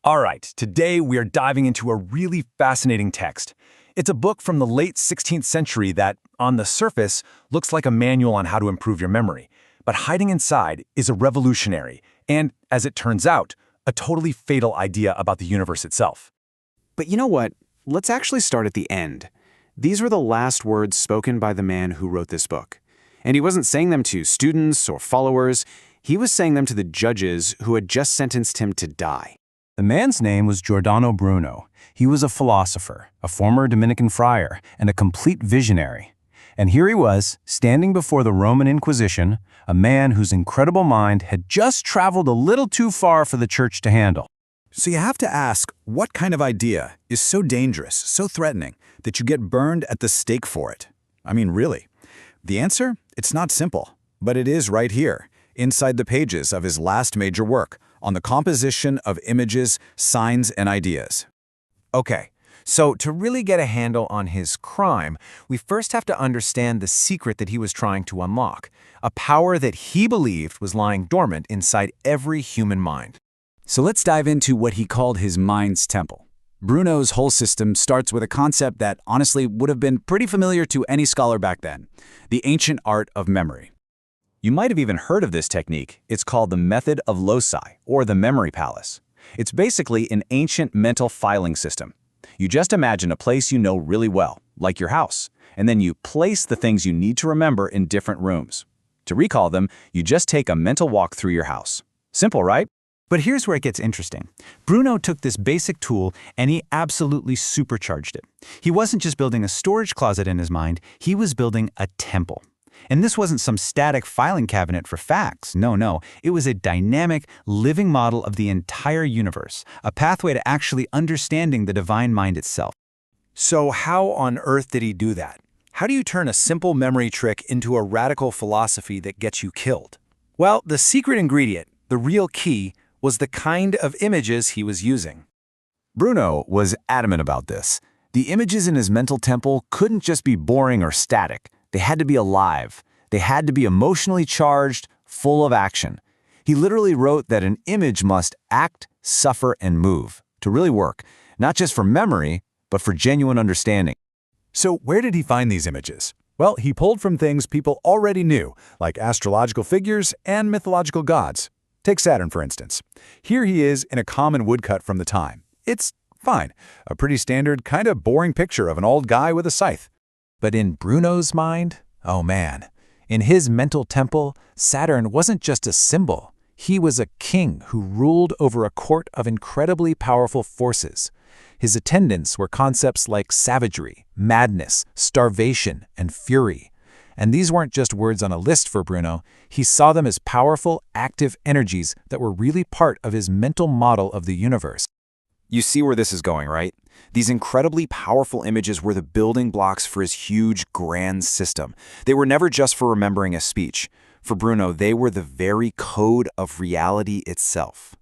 All right, today we are diving into a really fascinating text. It's a book from the late 16th century that, on the surface, looks like a manual on how to improve your memory. But hiding inside is a revolutionary and, as it turns out, a totally fatal idea about the universe itself. But you know what? Let's actually start at the end. These were the last words spoken by the man who wrote this book. And he wasn't saying them to students or followers. He was saying them to the judges who had just sentenced him to die. The man's name was Giordano Bruno. He was a philosopher, a former Dominican friar, and a complete visionary. And here he was, standing before the Roman Inquisition, a man whose incredible mind had just traveled a little too far for the church to handle. So you have to ask, what kind of idea is so dangerous, so threatening, that you get burned at the stake for it? I mean, really? The answer? It's not simple, but it is right here, inside the pages of his last major work, on the composition of images, signs, and ideas. Okay, so to really get a handle on his crime, we first have to understand the secret that he was trying to unlock, a power that he believed was lying dormant inside every human mind. So let's dive into what he called his mind's temple. Bruno's whole system starts with a concept that honestly would have been pretty familiar to any scholar back then, the ancient art of memory. You might have even heard of this technique. It's called the method of loci, or the memory palace. It's basically an ancient mental filing system. You just imagine a place you know really well, like your house, and then you place the things you need to remember in different rooms. To recall them, you just take a mental walk through your house. Simple, right? But here's where it gets interesting. Bruno took this basic tool and he absolutely supercharged it. He wasn't just building a storage closet in his mind, he was building a temple. And this wasn't some static filing cabinet for facts. No. It was a dynamic, living model of the entire universe, a pathway to actually understanding the divine mind itself. So how on earth did he do that? How do you turn a simple memory trick into a radical philosophy that gets you killed? Well, the secret ingredient, the real key, was the kind of images he was using. Bruno was adamant about this. The images in his mental temple couldn't just be boring or static. They had to be alive. They had to be emotionally charged, full of action. He literally wrote that an image must act, suffer, and move to really work, not just for memory, but for genuine understanding. So where did he find these images? Well, he pulled from things people already knew, like astrological figures and mythological gods. Take Saturn, for instance. Here he is in a common woodcut from the time. It's fine, a pretty standard, kind of boring picture of an old guy with a scythe. But in Bruno's mind, oh man, in his mental temple, Saturn wasn't just a symbol. He was a king who ruled over a court of incredibly powerful forces. His attendants were concepts like savagery, madness, starvation, and fury. And these weren't just words on a list for Bruno. He saw them as powerful, active energies that were really part of his mental model of the universe. You see where this is going, right? These incredibly powerful images were the building blocks for his huge, grand system. They were never just for remembering a speech. For Bruno, they were the very code of reality itself.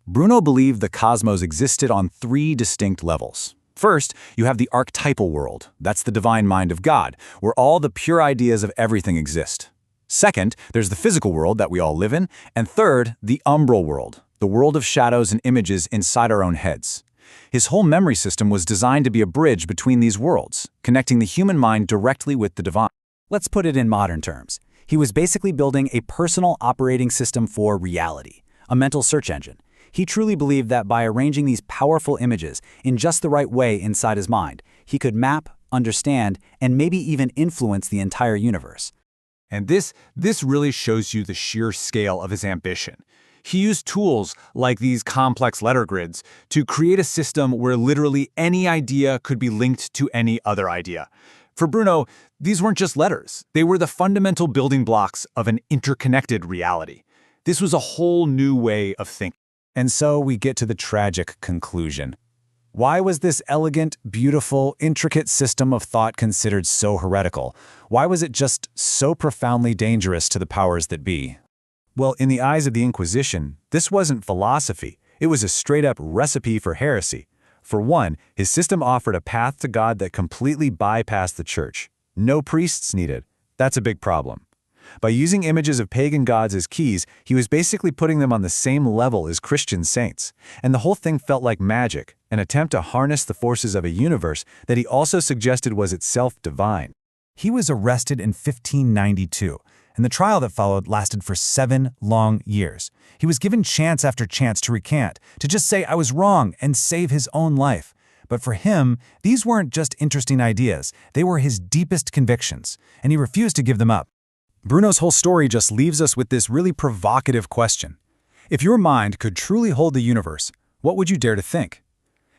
Bruno believed the cosmos existed on three distinct levels. First, you have the archetypal world. That's the divine mind of God, where all the pure ideas of everything exist. Second, there's the physical world that we all live in. And third, the umbral world, the world of shadows and images inside our own heads. His whole memory system was designed to be a bridge between these worlds, connecting the human mind directly with the divine. Let's put it in modern terms. He was basically building a personal operating system for reality, a mental search engine. He truly believed that by arranging these powerful images in just the right way inside his mind, he could map, understand, and maybe even influence the entire universe. And this really shows you the sheer scale of his ambition. He used tools like these complex letter grids to create a system where literally any idea could be linked to any other idea. For Bruno, these weren't just letters. They were the fundamental building blocks of an interconnected reality. This was a whole new way of thinking. And so we get to the tragic conclusion. Why was this elegant, beautiful, intricate system of thought considered so heretical? Why was it just so profoundly dangerous to the powers that be? Well, in the eyes of the Inquisition, this wasn't philosophy. It was a straight-up recipe for heresy. For one, his system offered a path to God that completely bypassed the church. No priests needed. That's a big problem. By using images of pagan gods as keys, he was basically putting them on the same level as Christian saints. And the whole thing felt like magic, an attempt to harness the forces of a universe that he also suggested was itself divine. He was arrested in 1592, and the trial that followed lasted for 7 long years. He was given chance after chance to recant, to just say, "I was wrong," and save his own life. But for him, these weren't just interesting ideas, they were his deepest convictions, and he refused to give them up. Bruno's whole story just leaves us with this really provocative question. If your mind could truly hold the universe, what would you dare to think?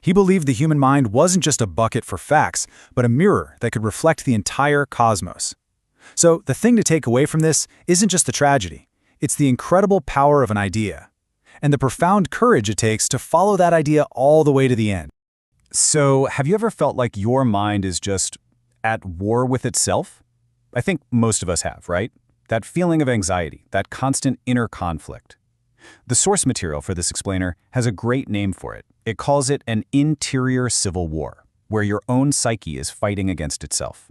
He believed the human mind wasn't just a bucket for facts, but a mirror that could reflect the entire cosmos. So the thing to take away from this isn't just the tragedy, it's the incredible power of an idea, and the profound courage it takes to follow that idea all the way to the end. So, have you ever felt like your mind is just at war with itself? I think most of us have, right? That feeling of anxiety, that constant inner conflict. The source material for this explainer has a great name for it. It calls it an interior civil war, where your own psyche is fighting against itself.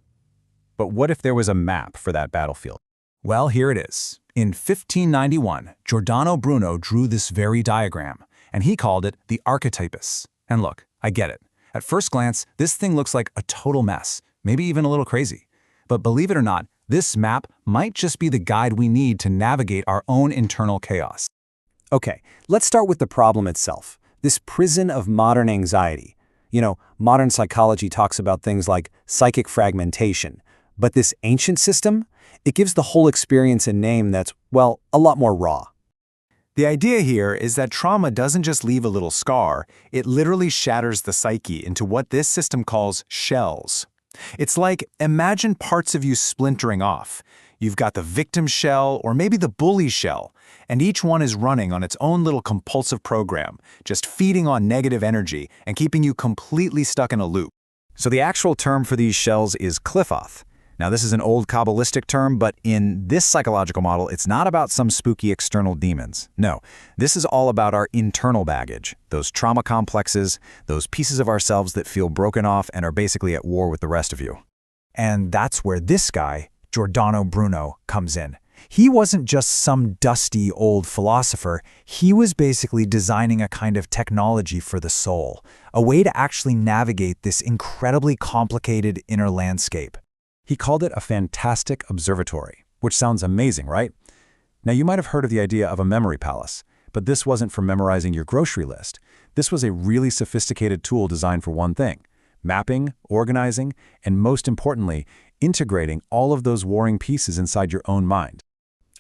But what if there was a map for that battlefield? Well, here it is. In 1591, Giordano Bruno drew this very diagram, and he called it the archetypus. And look, I get it. At first glance, this thing looks like a total mess, maybe even a little crazy. But believe it or not, this map might just be the guide we need to navigate our own internal chaos. Okay, let's start with the problem itself, this prison of modern anxiety. You know, modern psychology talks about things like psychic fragmentation, but this ancient system, it gives the whole experience a name that's, well, a lot more raw. The idea here is that trauma doesn't just leave a little scar, it literally shatters the psyche into what this system calls shells. It's like, imagine parts of you splintering off. You've got the victim shell or maybe the bully shell, and each one is running on its own little compulsive program, just feeding on negative energy and keeping you completely stuck in a loop. So the actual term for these shells is Qliphoth. Now this is an old Kabbalistic term, but in this psychological model, it's not about some spooky external demons. No, this is all about our internal baggage, those trauma complexes, those pieces of ourselves that feel broken off and are basically at war with the rest of you. And that's where this guy, Giordano Bruno, comes in. He wasn't just some dusty old philosopher, he was basically designing a kind of technology for the soul, a way to actually navigate this incredibly complicated inner landscape. He called it a fantastic observatory, which sounds amazing, right? Now you might have heard of the idea of a memory palace, but this wasn't for memorizing your grocery list. This was a really sophisticated tool designed for one thing: mapping, organizing, and most importantly, integrating all of those warring pieces inside your own mind.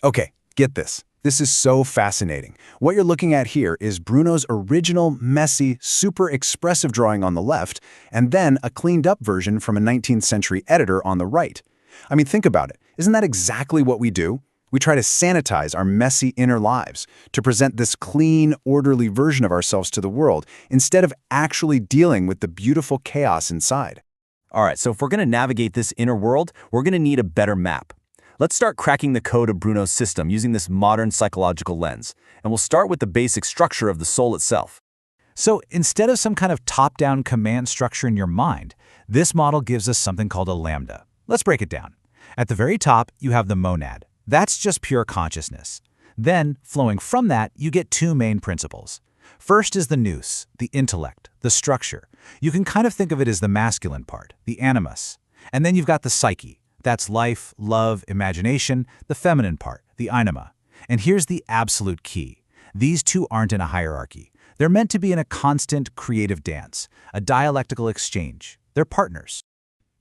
Okay, get this. This is so fascinating. What you're looking at here is Bruno's original, messy, super expressive drawing on the left, and then a cleaned-up version from a 19th century editor on the right. I mean, think about it. Isn't that exactly what we do? We try to sanitize our messy inner lives to present this clean, orderly version of ourselves to the world, instead of actually dealing with the beautiful chaos inside. All right, so if we're going to navigate this inner world, we're going to need a better map. Let's start cracking the code of Bruno's system using this modern psychological lens, and we'll start with the basic structure of the soul itself. So instead of some kind of top-down command structure in your mind, this model gives us something called a lambda. Let's break it down. At the very top, you have the monad. That's just pure consciousness. Then, flowing from that, you get two main principles. First is the nous, the intellect, the structure. You can kind of think of it as the masculine part, the animus. And then you've got the psyche. That's life, love, imagination, the feminine part, the anima. And here's the absolute key. These two aren't in a hierarchy. They're meant to be in a constant creative dance, a dialectical exchange. They're partners.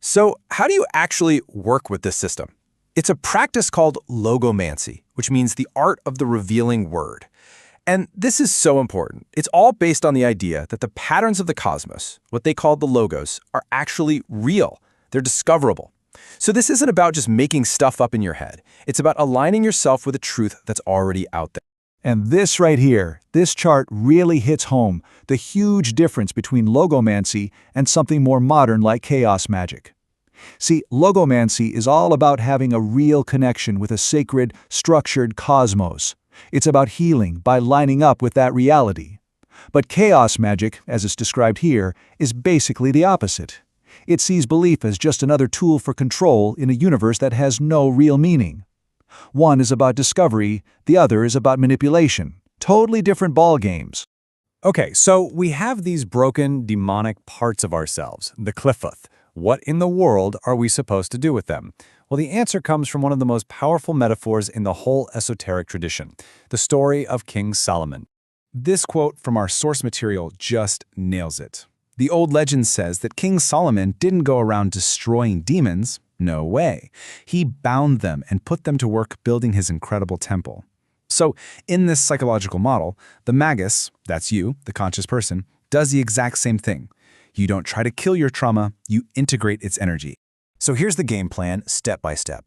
So how do you actually work with this system? It's a practice called Logomancy, which means the art of the revealing word. And this is so important. It's all based on the idea that the patterns of the cosmos, what they call the logos, are actually real. They're discoverable. So this isn't about just making stuff up in your head. It's about aligning yourself with a truth that's already out there. And this right here, this chart really hits home the huge difference between logomancy and something more modern like chaos magic. See, logomancy is all about having a real connection with a sacred, structured cosmos. It's about healing by lining up with that reality. But chaos magic, as it's described here, is basically the opposite. It sees belief as just another tool for control in a universe that has no real meaning. One is about discovery, the other is about manipulation. Totally different ball games. Okay, so we have these broken, demonic parts of ourselves, the Qliphoth. What in the world are we supposed to do with them? Well, the answer comes from one of the most powerful metaphors in the whole esoteric tradition, the story of King Solomon. This quote from our source material just nails it. The old legend says that King Solomon didn't go around destroying demons. No way. He bound them and put them to work building his incredible temple. So, in this psychological model, the magus, that's you, the conscious person, does the exact same thing. You don't try to kill your trauma, you integrate its energy. So here's the game plan, step by step.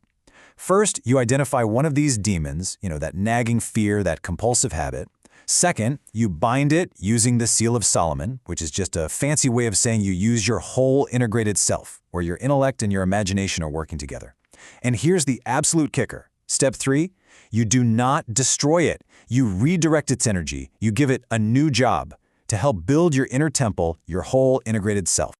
First, you identify one of these demons, that nagging fear, that compulsive habit. Second, you bind it using the Seal of Solomon, which is just a fancy way of saying you use your whole integrated self, where your intellect and your imagination are working together. And here's the absolute kicker. Step 3, you do not destroy it. You redirect its energy. You give it a new job to help build your inner temple, your whole integrated self.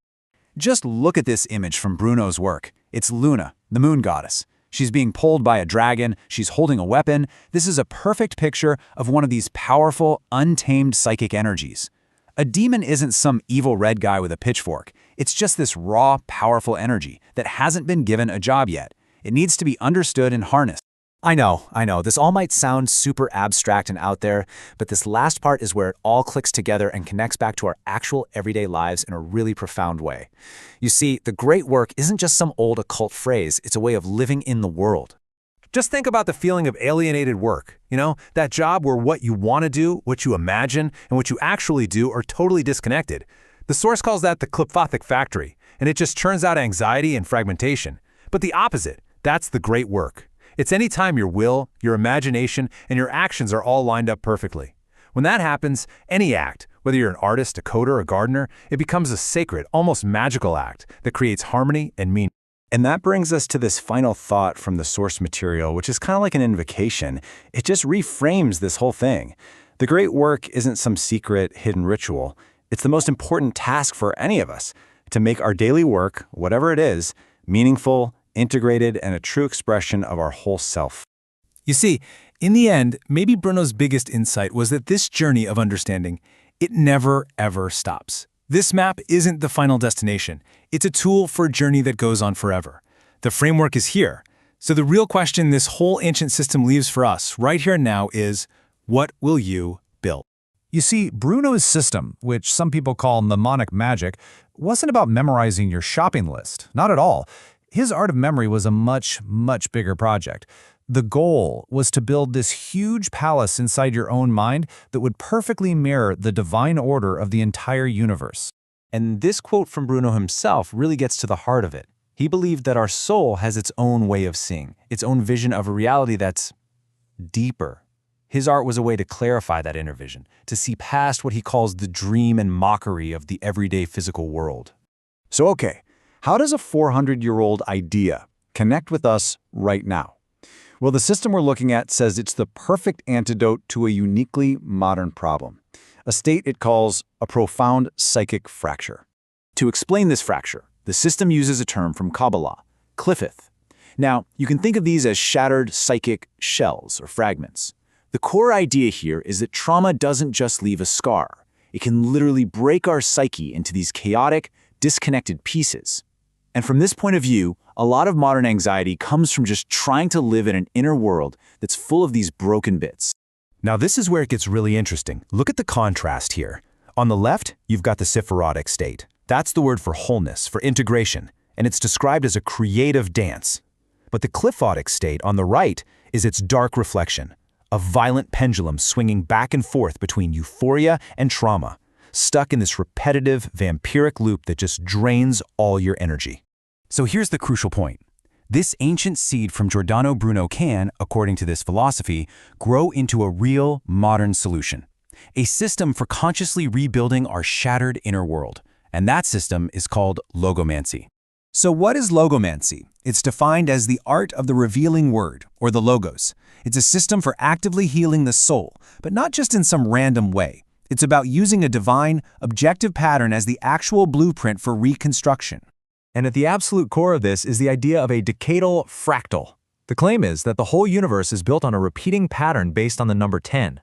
Just look at this image from Bruno's work. It's Luna, the moon goddess. She's being pulled by a dragon. She's holding a weapon. This is a perfect picture of one of these powerful, untamed psychic energies. A demon isn't some evil red guy with a pitchfork. It's just this raw, powerful energy that hasn't been given a job yet. It needs to be understood and harnessed. I know, this all might sound super abstract and out there, but this last part is where it all clicks together and connects back to our actual everyday lives in a really profound way. You see, the great work isn't just some old occult phrase, it's a way of living in the world. Just think about the feeling of alienated work. That job where what you want to do, what you imagine, and what you actually do are totally disconnected. The source calls that the Qliphothic factory, and it just churns out anxiety and fragmentation. But the opposite, that's the great work. It's any time your will, your imagination, and your actions are all lined up perfectly. When that happens, any act, whether you're an artist, a coder, a gardener, it becomes a sacred, almost magical act that creates harmony and meaning. And that brings us to this final thought from the source material, which is kind of like an invocation. It just reframes this whole thing. The great work isn't some secret, hidden ritual. It's the most important task for any of us, to make our daily work, whatever it is, meaningful, integrated, and a true expression of our whole self. You see, in the end, maybe Bruno's biggest insight was that this journey of understanding, it never, ever stops. This map isn't the final destination. It's a tool for a journey that goes on forever. The framework is here. So the real question this whole ancient system leaves for us right here and now is, what will you build? You see, Bruno's system, which some people call mnemonic magic, wasn't about memorizing your shopping list. Not at all. His art of memory was a much, much bigger project. The goal was to build this huge palace inside your own mind that would perfectly mirror the divine order of the entire universe. And this quote from Bruno himself really gets to the heart of it. He believed that our soul has its own way of seeing, its own vision of a reality that's deeper. His art was a way to clarify that inner vision, to see past what he calls the dream and mockery of the everyday physical world. So okay, how does a 400-year-old idea connect with us right now? Well, the system we're looking at says it's the perfect antidote to a uniquely modern problem, a state it calls a profound psychic fracture. To explain this fracture, the system uses a term from Kabbalah, Qliphoth. Now, you can think of these as shattered psychic shells or fragments. The core idea here is that trauma doesn't just leave a scar. It can literally break our psyche into these chaotic, disconnected pieces. And from this point of view, a lot of modern anxiety comes from just trying to live in an inner world that's full of these broken bits. Now this is where it gets really interesting. Look at the contrast here. On the left, you've got the Sephirotic state. That's the word for wholeness, for integration, and it's described as a creative dance. But the Qliphotic state on the right is its dark reflection, a violent pendulum swinging back and forth between euphoria and trauma, stuck in this repetitive, vampiric loop that just drains all your energy. So here's the crucial point. This ancient seed from Giordano Bruno can, according to this philosophy, grow into a real, modern solution. A system for consciously rebuilding our shattered inner world. And that system is called Logomancy. So what is Logomancy? It's defined as the art of the revealing word, or the logos. It's a system for actively healing the soul, but not just in some random way. It's about using a divine, objective pattern as the actual blueprint for reconstruction. And at the absolute core of this is the idea of a decadal fractal. The claim is that the whole universe is built on a repeating pattern based on the number 10.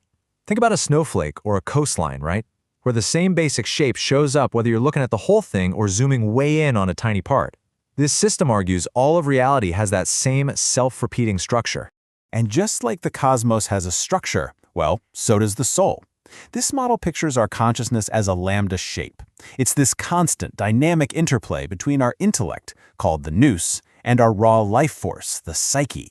Think about a snowflake or a coastline, right? Where the same basic shape shows up whether you're looking at the whole thing or zooming way in on a tiny part. This system argues all of reality has that same self-repeating structure. And just like the cosmos has a structure, well, so does the soul. This model pictures our consciousness as a lambda shape. It's this constant, dynamic interplay between our intellect, called the nous, and our raw life force, the psyche.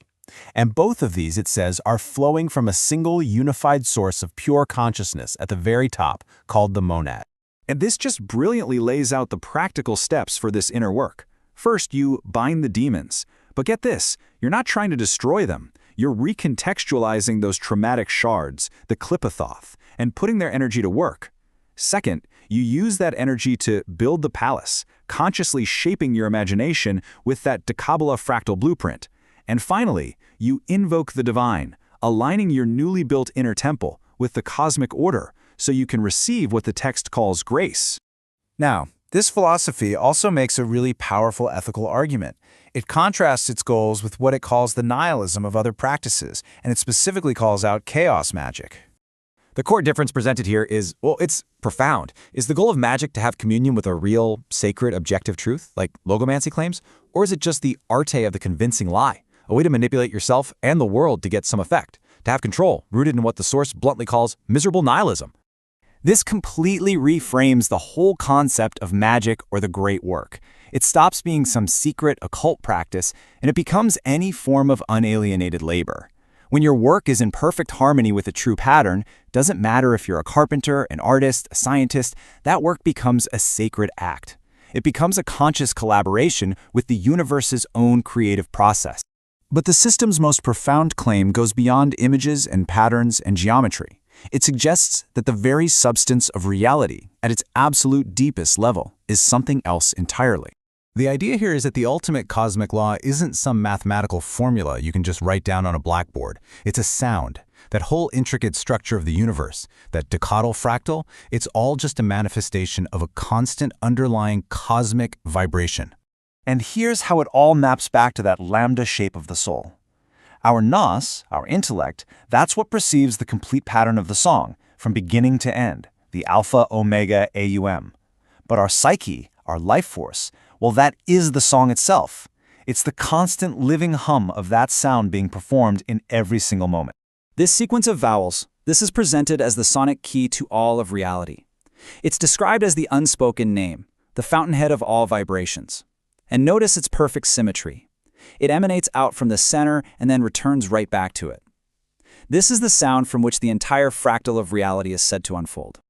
And both of these, it says, are flowing from a single unified source of pure consciousness at the very top, called the monad. And this just brilliantly lays out the practical steps for this inner work. First, you bind the demons. But get this, you're not trying to destroy them. You're recontextualizing those traumatic shards, the klipothoth, and putting their energy to work. Second, you use that energy to build the palace, consciously shaping your imagination with that Kabbalah fractal blueprint. And finally, you invoke the divine, aligning your newly built inner temple with the cosmic order so you can receive what the text calls grace. Now, this philosophy also makes a really powerful ethical argument. It contrasts its goals with what it calls the nihilism of other practices, and it specifically calls out chaos magic. The core difference presented here is, well, it's profound. Is the goal of magic to have communion with a real, sacred, objective truth, like logomancy claims? Or is it just the arte of the convincing lie, a way to manipulate yourself and the world to get some effect, to have control, rooted in what the source bluntly calls miserable nihilism? This completely reframes the whole concept of magic or the great work. It stops being some secret occult practice, and it becomes any form of unalienated labor. When your work is in perfect harmony with a true pattern, doesn't matter if you're a carpenter, an artist, a scientist, that work becomes a sacred act. It becomes a conscious collaboration with the universe's own creative process. But the system's most profound claim goes beyond images and patterns and geometry. It suggests that the very substance of reality, at its absolute deepest level, is something else entirely. The idea here is that the ultimate cosmic law isn't some mathematical formula you can just write down on a blackboard. It's a sound. That whole intricate structure of the universe, that decadal fractal, it's all just a manifestation of a constant underlying cosmic vibration. And here's how it all maps back to that lambda shape of the soul. Our nous, our intellect, that's what perceives the complete pattern of the song, from beginning to end, the alpha, omega, aum. But our psyche, our life force, well, that is the song itself. It's the constant living hum of that sound being performed in every single moment. This sequence of vowels, this is presented as the sonic key to all of reality. It's described as the unspoken name, the fountainhead of all vibrations. And notice its perfect symmetry. It emanates out from the center and then returns right back to it. This is the sound from which the entire fractal of reality is said to unfold.